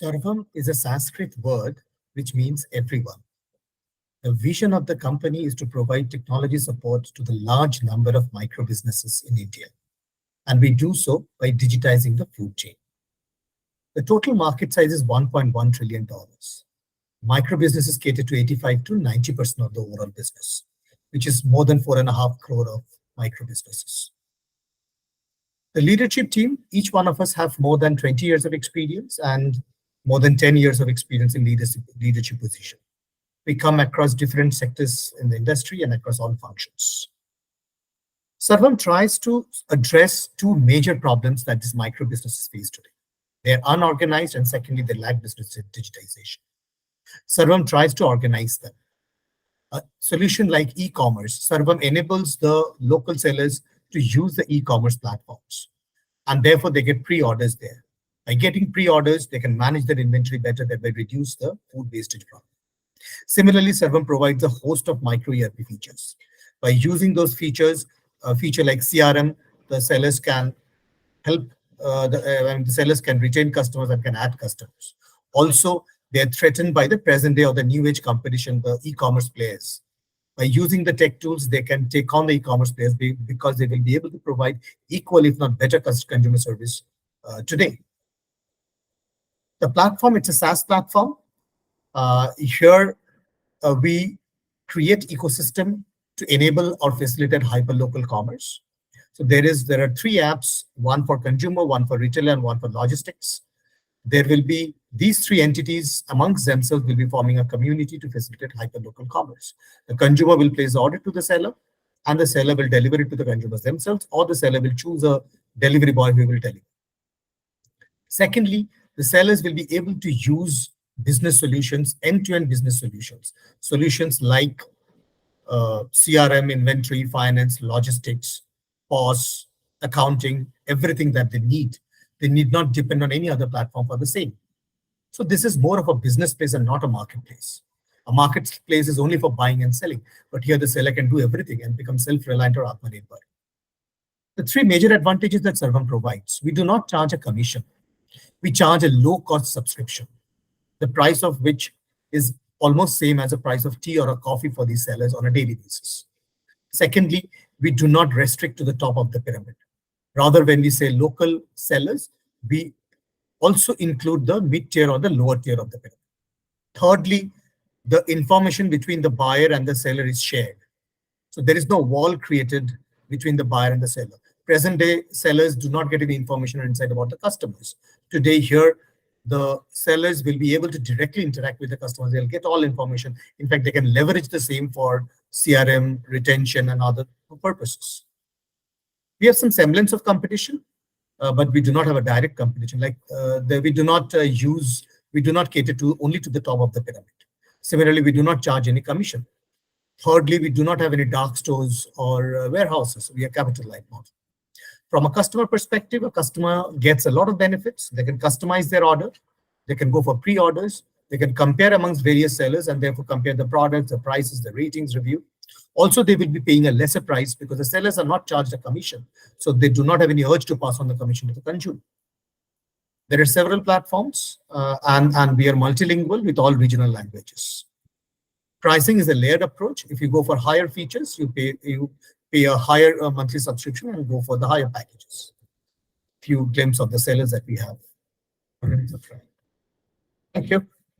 SarvM is a Sanskrit word which means everyone. The vision of the company is to provide technology support to the large number of micro businesses in India. And we do so by digitizing the food chain. The total market size is $1.1 trillion. Micro businesses cater to 85 to 90% of the overall business, which is more than 4.5 crore of micro businesses. The leadership team, each one of us have more than 20 years of experience and more than 10 years of experience in leadership position. We come across different sectors in the industry and across all functions. SarvM tries to address two major problems that these micro businesses face today. They're unorganized, and secondly, they lack business digitization. SarvM tries to organize them. A solution like e-commerce, SarvM enables the local sellers to use the e-commerce platforms, and therefore they get pre-orders there. By getting pre-orders, they can manage their inventory better, thereby reduce the food wastage problem. Similarly, SarvM provides a host of micro ERP features. By using those features, a feature like CRM, the sellers can help, the sellers can retain customers and can add customers. Also, they are threatened by the present day or the new age competition, the e-commerce players. By using the tech tools, they can take on the e-commerce players because they will be able to provide equal, if not better, consumer service today. The platform, it's a SaaS platform. Here, we create ecosystem to enable or facilitate hyperlocal commerce. So there are 3 apps, one for consumer, one for retailer, and one for logistics. There will be these 3 entities amongst themselves will be forming a community to facilitate hyperlocal commerce. The consumer will place the order to the seller, and the seller will deliver it to the consumers themselves, or the seller will choose a delivery boy who will deliver. Secondly, the sellers will be able to use business solutions, end-to-end business solutions like CRM, inventory, finance, logistics, POS, accounting, everything that they need. They need not depend on any other platform for the same. So this is more of a business place and not a marketplace. A marketplace is only for buying and selling, but here the seller can do everything and become self-reliant or Atmanirbhar. The 3 major advantages that SarvM provides: we do not charge a commission. We charge a low-cost subscription, the price of which is almost same as the price of tea or a coffee for these sellers on a daily basis. Secondly, we do not restrict to the top of the pyramid. Rather, when we say local sellers, we also include the mid-tier or the lower tier of the pyramid. Thirdly, the information between the buyer and the seller is shared. So there is no wall created between the buyer and the seller. Present day sellers do not get any information inside about the customers. Today here, the sellers will be able to directly interact with the customers. They'll get all information. In fact, they can leverage the same for CRM, retention, and other purposes. We have some semblance of competition, but we do not have a direct competition. Like we do not cater to only to the top of the pyramid. Similarly, we do not charge any commission. Thirdly, we do not have any dark stores or warehouses. We are capital light model. From a customer perspective, a customer gets a lot of benefits. They can customize their order. They can go for pre-orders. They can compare amongst various sellers and therefore compare the products, the prices, the ratings, review. Also, they will be paying a lesser price because the sellers are not charged a commission. So they do not have any urge to pass on the commission to the consumer. There are several platforms and we are multilingual with all regional languages. Pricing is a layered approach. If you go for higher features, you pay a higher monthly subscription and go for the higher packages. Few glimpses of the sellers that we have. Thank you.